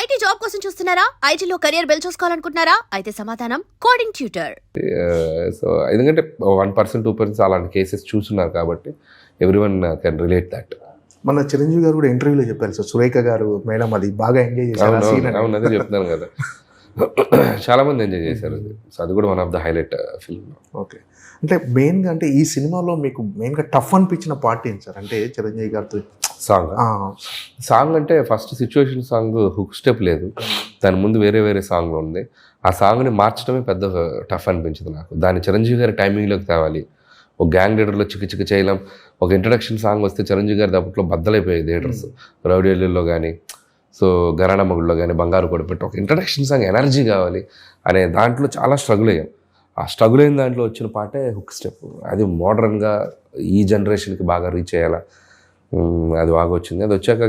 IT job కోసం చూస్తున్నారా? ఐటీలో కెరియర్ బిల్డ్ చూసుకోవాలనుకుంటున్నారా? అయితే సమాధానం కోడింగ్ ట్యూటర్. సో ఎందుకంటే 1% 2% అలాంటి కేసెస్ చూస్తున్నారు కాబట్టి ఎవ్రీవన్ కెన్ రిలేట్ దట్. మన చిరంజీవి గారు కూడా ఇంటర్వ్యూలో చెప్పారు సార్, సురేఖ గారు మేడం అది బాగా ఎంజాయ్ చేశారు. అవును, అదే చెప్తున్నాను కదా. చాలా మంది ఎంజాయ్ చేశారు. సో అది కూడా one of the highlight film. Okay, అంటే మెయిన్గా అంటే ఈ సినిమాలో మీకు మెయిన్గా టఫ్ అనిపించిన పార్ట్ ఏంటి సార్? అంటే చిరంజీవి గారితో సాంగ్ అంటే first situation song hook step లేదు, దాని ముందు వేరే వేరే సాంగ్ ఉంది. ఆ సాంగ్ని మార్చడమే పెద్ద టఫ్ అనిపించింది నాకు. దాన్ని చిరంజీవి గారి టైమింగ్లోకి తేవాలి. ఒక గ్యాంగ్ లీడర్లో చిక్కి చేయలేం. ఒక ఇంట్రడక్షన్ సాంగ్ వస్తే చిరంజీవి గారి దాంట్లో బద్దలైపోయాయి థియేటర్స్. రౌడీలో కానీ, సో గరాణా మొగుడులో కానీ, బంగారు కొడపెట్టి ఒక ఇంట్రడక్షన్ సాంగ్ ఎనర్జీ కావాలి అనే దాంట్లో చాలా స్ట్రగుల్ అయ్యాం. ఆ స్ట్రగుల్ అయిన దాంట్లో వచ్చిన పాటే హుక్ స్టెప్. అది మోడర్న్గా ఈ జనరేషన్కి బాగా రీచ్ అయ్యేలా అది బాగా వచ్చింది. అది వచ్చాక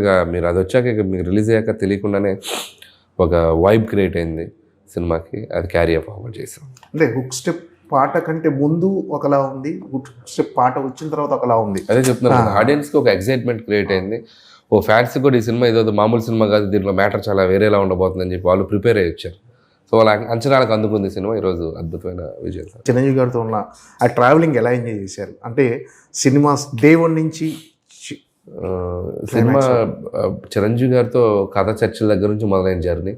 మీరు రిలీజ్ అయ్యాక తెలియకుండానే ఒక వైబ్ క్రియేట్ అయింది సినిమాకి. అది క్యారీ ఫార్వర్డ్ చేసాం. అంటే హుక్ స్టెప్ పాట కంటే ముందు ఒకలా ఉంది, హుక్ స్టెప్ పాట వచ్చిన తర్వాత ఒకలా ఉంది. అదే చెప్తున్నాను, ఆడియన్స్కి ఒక ఎక్సైట్మెంట్ క్రియేట్ అయింది. ఓ ఫ్యాన్స్కి కూడా ఈ సినిమా ఏదో మామూలు సినిమా కాదు, దీంట్లో మ్యాటర్ చాలా వేరేలా ఉండబోతుందని చెప్పి వాళ్ళు ప్రిపేర్ అయ్యి వచ్చారు. సో వాళ్ళ అంచనాలకు అందుకుంది సినిమా. ఈరోజు అద్భుతమైన విజయం. చిరంజీవి గారితో ఉన్న ఆ ట్రావెలింగ్ ఎలా ఎంజాయ్ చేశారు? అంటే సినిమా డే 1 నుంచి సినిమా చిరంజీవి గారితో కథ చర్చల దగ్గర నుంచి మొదలైన జర్నీ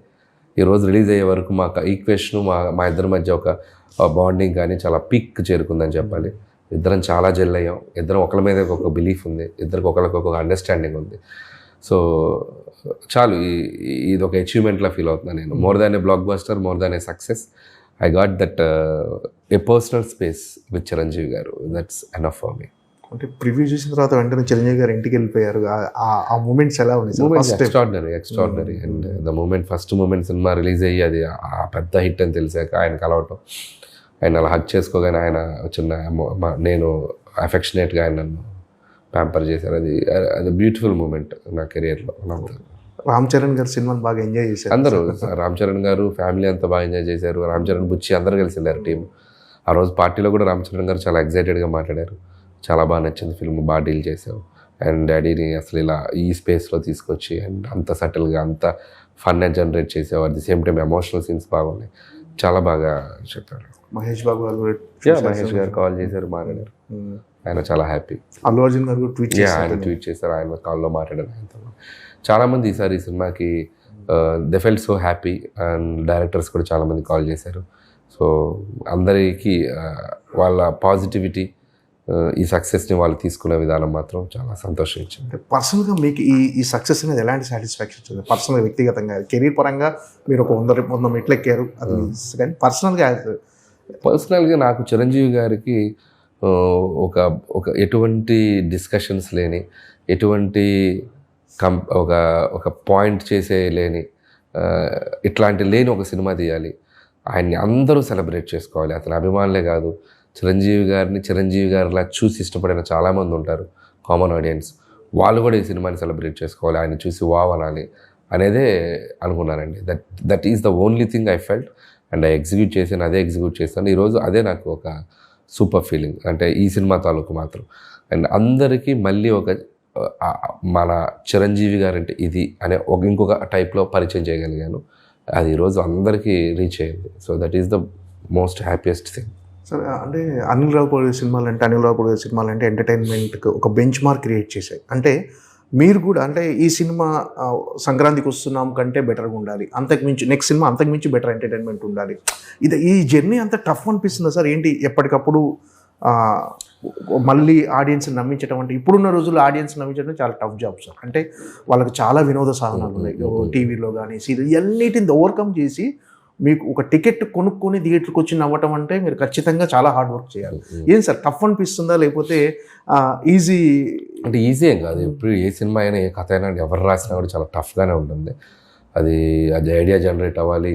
ఈరోజు రిలీజ్ అయ్యే వరకు మా ఈక్వేషన్ మా ఇద్దరి మధ్య ఒక బాండింగ్ కానీ చాలా పీక్ చేరుకుందని చెప్పాలి. ఇద్దరం చాలా జెల్ అయ్యాం. ఇద్దరం ఒకరి మీద ఒక బిలీఫ్ ఉంది, ఇద్దరికి ఒకరికి ఒక అండర్స్టాండింగ్ ఉంది. సో చాలు, ఇది ఒక అచీవ్మెంట్లా ఫీల్ అవుతున్నాను నేను. More than a blockbuster, more than a success, I got that a personal space with Chiranjeevi garu. That's enough for me. అంటే ప్రివ్యూ చూసిన తర్వాత వెంటనే చిరంజీవి గారు ఇంటికి వెళ్ళిపోయారు. ఆ మూమెంట్స్ ఎలా ఉంది? Extraordinary. And the first moment cinema release అయ్యి అది ఆ పెద్ద హిట్ అని తెలిసాక ఆయన కలవటం, ఆయన అలా హక్ చేసుకోగానే ఆయన నేను అఫెక్షనేట్గా ఆయన నన్ను ప్యాంపర్ చేశారు. అది బ్యూటిఫుల్ మూమెంట్ నా కెరియర్లో. రామ్ చరణ్ గారు సినిమాని బాగా ఎంజాయ్ చేశారు. అందరూ, రామ్ చరణ్ గారు ఫ్యామిలీ అంతా బాగా ఎంజాయ్ చేశారు. రామ్ చరణ్, బుచ్చి అందరూ కలిసి వెళ్ళారు టీం. ఆ రోజు పార్టీలో కూడా రామ్ చరణ్ గారు చాలా ఎగ్జైటెడ్గా మాట్లాడారు. చాలా బాగా నచ్చింది ఫిల్మ్, బాగా డీల్ చేసావు అండ్ డాడీని అసలు ఇలా ఈ స్పేస్లో తీసుకొచ్చి అండ్ అంత సటిల్గా అంత ఫన్ జనరేట్ చేసావు. At the same time emotional scenes బాగున్నాయి. చాలా బాగా చెప్పారు. మహేష్ బాబు గారు మహేష్ గారు కాల్ చేశారు, మాట్లాడారు. ఆయన చాలా హ్యాపీ. అల్లు అర్జున్ గారు ఆయన ట్వీట్ చేశారు, ఆయన కాల్లో మాట్లాడారు. ఆయనతో చాలామంది ఈసారి ఈ సినిమాకి they felt so happy and directors కూడా చాలామంది కాల్ చేశారు. సో అందరికీ వాళ్ళ పాజిటివిటీ, ఈ సక్సెస్ని వాళ్ళు తీసుకునే విధానం మాత్రం చాలా సంతోషం ఇచ్చింది. పర్సనల్గా మీకు ఈ సక్సెస్ అనేది ఎలాంటి సాటిస్ఫాక్షన్ వచ్చింది? పర్సనల్గా, వ్యక్తిగతంగా, కెరీర్ పరంగా మీరు ఒక 100 మెట్లు ఎక్కారు, అది కానీ పర్సనల్గా నాకు చిరంజీవి గారికి ఒక ఎటువంటి డిస్కషన్స్ లేని, ఎటువంటి ఒక పాయింట్ చేసే లేని, ఇట్లాంటి లేని ఒక సినిమా తీయాలి. ఆయన్ని అందరూ సెలబ్రేట్ చేసుకోవాలి. అతని అభిమానులే కాదు, చిరంజీవి గారిలా చూసి ఇష్టపడిన చాలామంది ఉంటారు కామన్ ఆడియన్స్. వాళ్ళు కూడా ఈ సినిమాని సెలబ్రేట్ చేసుకోవాలి, ఆయన చూసి వావ్ అనాలి అనేదే అనుకున్నానండి. That is the only thing I felt and అదే ఎగ్జిక్యూట్ చేస్తాను. ఈరోజు అదే నాకు ఒక సూపర్ ఫీలింగ్, అంటే ఈ సినిమా తాలూకు మాత్రం. అండ్ అందరికీ మళ్ళీ మన చిరంజీవి గారు అంటే ఇది అనే ఇంకొక టైప్లో పరిచయం చేయగలిగాను. అది ఈరోజు అందరికీ రీచ్ అయ్యింది. So that is the most happiest thing. సరే, అంటే అనిల్ రావుపూడి సినిమాలు అంటే ఎంటర్టైన్మెంట్కి ఒక బెంచ్ మార్క్ క్రియేట్ చేశాయి. అంటే మీరు కూడా అంటే ఈ సినిమా సంక్రాంతికి వస్తున్నాం కంటే బెటర్గా ఉండాలి, నెక్స్ట్ సినిమా అంతకుమించి బెటర్ ఎంటర్టైన్మెంట్ ఉండాలి. ఈ జర్నీ అంత టఫ్ అనిపిస్తుందా సార్? ఏంటి ఎప్పటికప్పుడు మళ్ళీ ఆడియన్స్ని నమ్మించడం అంటే, ఇప్పుడున్న రోజుల్లో ఆడియన్స్ నమ్మించడం చాలా టఫ్ జాబ్ సార్. అంటే వాళ్ళకి చాలా వినోద సాధనాలు ఉన్నాయి, టీవీలో కానీ సీరియల్, ఇవన్నిటిని ఓవర్కమ్ చేసి మీకు ఒక టికెట్ కొనుక్కొని థియేటర్కి వచ్చి నవ్వటం అంటే మీరు ఖచ్చితంగా చాలా హార్డ్ వర్క్ చేయాలి. ఏం సార్, టఫ్ అనిపిస్తుందా లేకపోతే ఈజీ? అంటే ఈజీ ఏం కాదు. ఇప్పుడు ఏ సినిమా అయినా, ఏ కథ అయినా, ఎవరు రాసినా కూడా చాలా టఫ్గానే ఉంటుంది. అది ఐడియా జనరేట్ అవ్వాలి,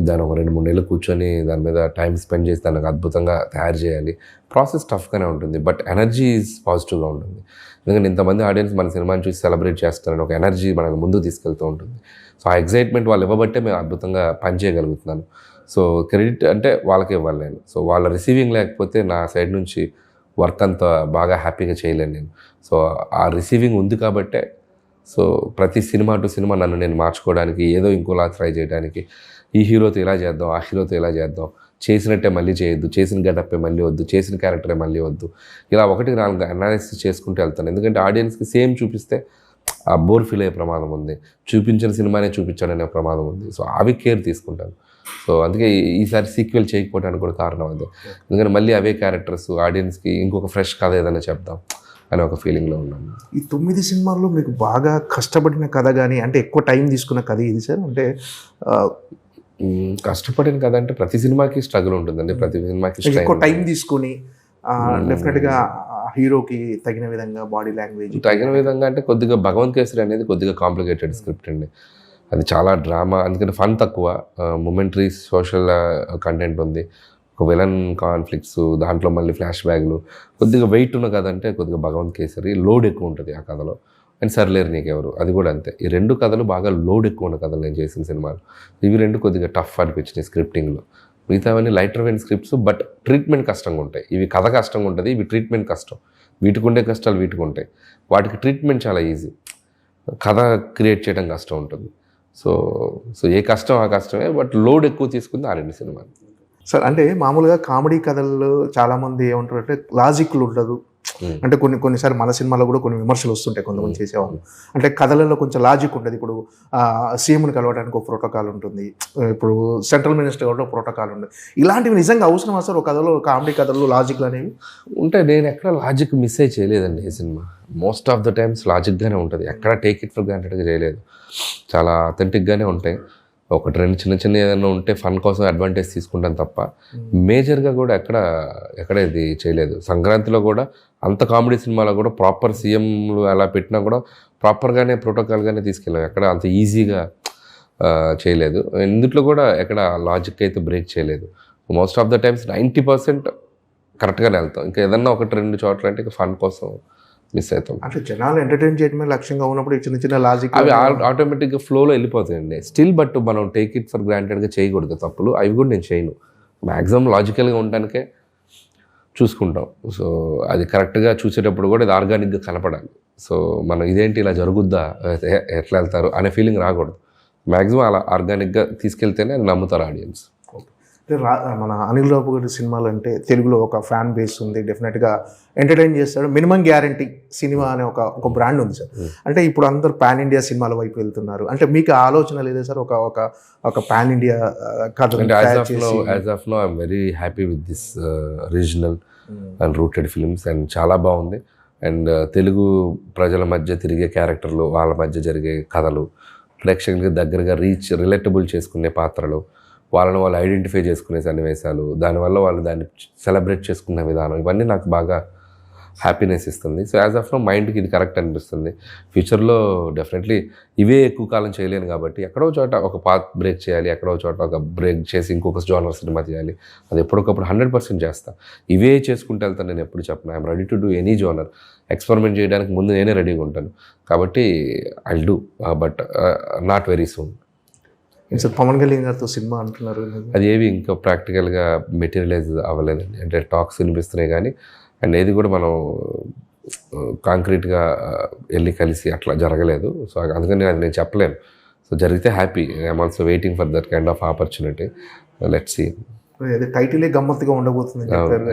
దాన్ని ఒక 2-3 నెలలు కూర్చొని దాని మీద టైం స్పెండ్ చేసి దానికి అద్భుతంగా తయారు చేయాలి. ప్రాసెస్ టఫ్గానే ఉంటుంది, బట్ ఎనర్జీ ఈజ్ పాజిటివ్గా ఉంటుంది. ఎందుకంటే ఇంతమంది ఆడియన్స్ మన సినిమాని చూసి సెలబ్రేట్ చేస్తారని ఒక ఎనర్జీ మనకు ముందుకు తీసుకెళ్తూ ఉంటుంది. సో ఆ ఎగ్జైట్మెంట్ వాళ్ళు ఇవ్వబట్టే మేము అద్భుతంగా పనిచేయగలుగుతున్నాను. సో క్రెడిట్ అంటే వాళ్ళకే ఇవ్వాలి నేను. సో వాళ్ళ రిసీవింగ్ లేకపోతే నా సైడ్ నుంచి వర్క్ అంతా బాగా హ్యాపీగా చేయలేను నేను. సో ఆ రిసీవింగ్ ఉంది కాబట్టే సో ప్రతి సినిమా టు సినిమా నన్ను నేను మార్చుకోవడానికి, ఏదో ఇంకోలా ట్రై చేయడానికి, ఈ హీరోతో ఇలా చేద్దాం, ఆ హీరోతో ఇలా చేద్దాం, చేసినట్టే మళ్ళీ చేయొద్దు, చేసిన గెటప్పే మళ్ళీ వద్దు, చేసిన క్యారెక్టరే మళ్ళీ వద్దు, ఇలా 1-4 అనాలిసిస్ చేసుకుంటూ వెళ్తాను. ఎందుకంటే ఆడియన్స్కి సేమ్ చూపిస్తే ఆ బోర్ ఫీల్ అయ్యే ప్రమాదం ఉంది, చూపించిన సినిమానే చూపించాడనే ప్రమాదం ఉంది. సో అవి కేర్ తీసుకుంటాను. సో అందుకే ఈసారి సీక్వెల్ చేయకపోవడానికి కూడా కారణం అదే. ఎందుకంటే మళ్ళీ అవే క్యారెక్టర్స్ ఆడియన్స్కి ఇంకొక ఫ్రెష్ కథ ఏదైనా చెప్దాం అనే ఒక ఫీలింగ్లో ఉన్నాను. ఈ 9 సినిమాల్లో మీకు బాగా కష్టపడిన కథ కానీ, అంటే ఎక్కువ టైం తీసుకున్న కథ ఇది సార్? అంటే కష్టపడిన కథ అంటే ప్రతి సినిమాకి స్ట్రగుల్ ఉంటుందండి, ప్రతి సినిమాకి ఎక్కువ టైం తీసుకొని డెఫినెట్గా హీరోకి తగిన విధంగా బాడీ లాంగ్వేజ్ తగిన విధంగా అంటే కొద్దిగా భగవంత్ కేసరి అనేది కొద్దిగా కాంప్లికేటెడ్ స్క్రిప్ట్ అండి. అది చాలా డ్రామా, అందుకని ఫన్ తక్కువ, మొమెంటరీ సోషల్ కంటెంట్ ఉంది, ఒక విలన్ కాన్ఫ్లిక్ట్స్, దాంట్లో మళ్ళీ ఫ్లాష్ బ్యాక్లు, కొద్దిగా వెయిట్ ఉన్న కథ అంటే కొద్దిగా భగవంత్ కేసరి. లోడ్ ఎక్కువ ఉంటుంది ఆ కథలో. అండ్ సర్లేరు నీకెవరు, అది కూడా అంతే. ఈ 2 కథలు బాగా లోడ్ ఎక్కువ ఉన్న కథలు నేను చేసిన సినిమాలు. ఇవి 2 కొద్దిగా టఫ్ అనిపించినాయి స్క్రిప్టింగ్లో. మిగతావన్నీ lighter vein scripts, but treatment కష్టంగా ఉంటాయి. ఇవి కథ కష్టంగా ఉంటుంది, ఇవి ట్రీట్మెంట్ కష్టం. వీటికి ఉండే కష్టాలు వీటికి ఉంటాయి, వాటికి ట్రీట్మెంట్ చాలా ఈజీ, కథ క్రియేట్ చేయడం కష్టం ఉంటుంది. సో ఏ కష్టం ఆ కష్టమే, బట్ లోడ్ ఎక్కువ తీసుకుంది ఆ 2 సినిమాలు. సార్ అంటే మామూలుగా కామెడీ కథల్లో చాలామంది ఏమంటారు అంటే లాజిక్లు ఉండదు, అంటే కొన్నిసారి మన సినిమాలో కూడా కొన్ని విమర్శలు వస్తుంటాయి కొంతమంది చేసేవాళ్ళు. అంటే కథలలో కొంచెం లాజిక్ ఉంటుంది. ఇప్పుడు సీఎంని కలవడానికి ఒక ప్రోటోకాల్ ఉంటుంది, ఇప్పుడు సెంట్రల్ మినిస్టర్ కూడా ఒక ప్రోటోకాల్ ఉంటుంది. ఇలాంటివి నిజంగా అవసరం సార్ ఒక కథలో, కామెడీ కథల్లో లాజిక్లు అనేవి ఉంటాయి? నేను ఎక్కడ లాజిక్ మిస్ అయ్యి చేయలేదండి ఈ సినిమా. మోస్ట్ ఆఫ్ ద టైమ్స్ లాజిక్గానే ఉంటుంది, ఎక్కడ టేక్ ఇట్ ఫర్ గ్రాంటెడ్గా చేయలేదు. చాలా అథెంటిక్గానే ఉంటాయి. 1-2 చిన్న ఏదైనా ఉంటే ఫన్ కోసం అడ్వాంటేజ్ తీసుకుంటాను తప్ప మేజర్గా కూడా ఎక్కడ ఇది చేయలేదు. సంక్రాంతిలో కూడా అంత కామెడీ సినిమాలో కూడా ప్రాపర్ సీఎంలు అలా పెట్టినా కూడా ప్రాపర్గానే ప్రోటోకాల్గానే తీసుకెళ్ళాం, ఎక్కడ అంత ఈజీగా చేయలేదు. ఇందులో కూడా ఎక్కడ లాజిక్ అయితే బ్రేక్ చేయలేదు. మోస్ట్ ఆఫ్ ద టైమ్స్ 90% కరెక్ట్గానే వెళ్తాం. ఇంకా ఏదన్నా 1-2 చోట్ల అంటే ఇంకా ఫన్ కోసం మిస్ అవుతాం. అంటే జనాలు ఎంటర్టైన్ చేయడమే లక్ష్యంగా ఉన్నప్పుడు చిన్న లాజిక్ అవి ఆటోమేటిక్గా ఫ్లోలో వెళ్ళిపోతాయండి స్టిల్. బట్ మనం టేక్ ఇట్ ఫర్ గ్రాంటెడ్గా చేయకూడదు తప్పులు, అవి కూడా నేను చేయను. మ్యాక్సిమం లాజికల్గా ఉండడానికే చూసుకుంటాం. సో అది కరెక్ట్గా చూసేటప్పుడు కూడా ఇది ఆర్గానిక్గా కనపడాలి. సో మనం ఇదేంటి ఇలా జరుగుద్దా, ఎట్లా వెళ్తారు అనే ఫీలింగ్ రాకూడదు. మ్యాక్సిమం అలా ఆర్గానిక్గా తీసుకెళ్తేనే నమ్ముతారు ఆడియన్స్. మన అనిల్ రావు గారి సినిమాలు అంటే తెలుగులో ఒక ఫ్యాన్ బేస్ ఉంది, డెఫినెట్గా ఎంటర్టైన్ చేస్తాడు. మినిమం గ్యారంటీ సినిమా అనే ఒక బ్రాండ్ ఉంది సార్. అంటే ఇప్పుడు అందరు పాన్ ఇండియా సినిమాల వైపు వెళ్తున్నారు. అంటే మీకు ఆలోచన లేదా సార్ ఒక పాన్ ఇండియా కథ? As of now I'm very happy with this regional and rooted films and చాలా బాగుంది. అండ్ తెలుగు ప్రజల మధ్య తిరిగే క్యారెక్టర్లు, వాళ్ళ మధ్య జరిగే కథలు, ప్రేక్షకులకి దగ్గరగా రిలేటబుల్ చేసుకునే పాత్రలు, వాళ్ళని వాళ్ళు ఐడెంటిఫై చేసుకునే సన్నివేశాలు, దానివల్ల వాళ్ళు దాన్ని సెలబ్రేట్ చేసుకునే విధానం, ఇవన్నీ నాకు బాగా హ్యాపీనెస్ ఇస్తుంది. సో యాజ్ ఆఫ్ నో మైండ్కి ఇది కరెక్ట్ అనిపిస్తుంది. ఫ్యూచర్లో డెఫినెట్లీ ఇవే ఎక్కువ కాలం చేయలేను కాబట్టి ఎక్కడో చోట ఒక పాత్ బ్రేక్ చేయాలి, ఎక్కడో చోట ఒక బ్రేక్ చేసి ఇంకొక జోనర్ సినిమా చేయాలి. అది ఎప్పటికప్పుడు 100% చేస్తాను. ఇవే చేసుకుంటూ వెళ్తాను, నేను ఎప్పుడు చెప్పను. I'm ready to do any genre. Experiment చేయడానికి ముందు నేనే రెడీగా ఉంటాను కాబట్టి I'll do, but not very soon. Sir Pawan Kalyan గారితో సినిమా అంటున్నారు, అది ఏవి ఇంకా ప్రాక్టికల్గా మెటీరియలైజ్ అవ్వలేదండి. అంటే టాక్స్ వినిపిస్తున్నాయి కానీ అండ్ ఏది కూడా మనం కాంక్రీట్గా వెళ్ళి కలిసి అట్లా జరగలేదు. సో అందుకని అది నేను చెప్పలేను. సో జరిగితే happy. I'm also waiting for that kind of opportunity. Let's see. టైటిలే గమ్మత్తుగా ఉండబోతుంది,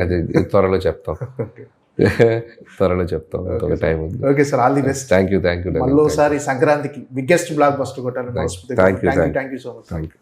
అది త్వరలో చెప్తాం. త్వరలో చెప్తాం, ఒక టైం ఉంది. Okay sir, all the best. Thank you. మళ్ళీసారి సంక్రాంతికి బిగ్గెస్ట్ బ్లాక్ బస్టర్ కొట్టాలని. Thank you so much. Thank you.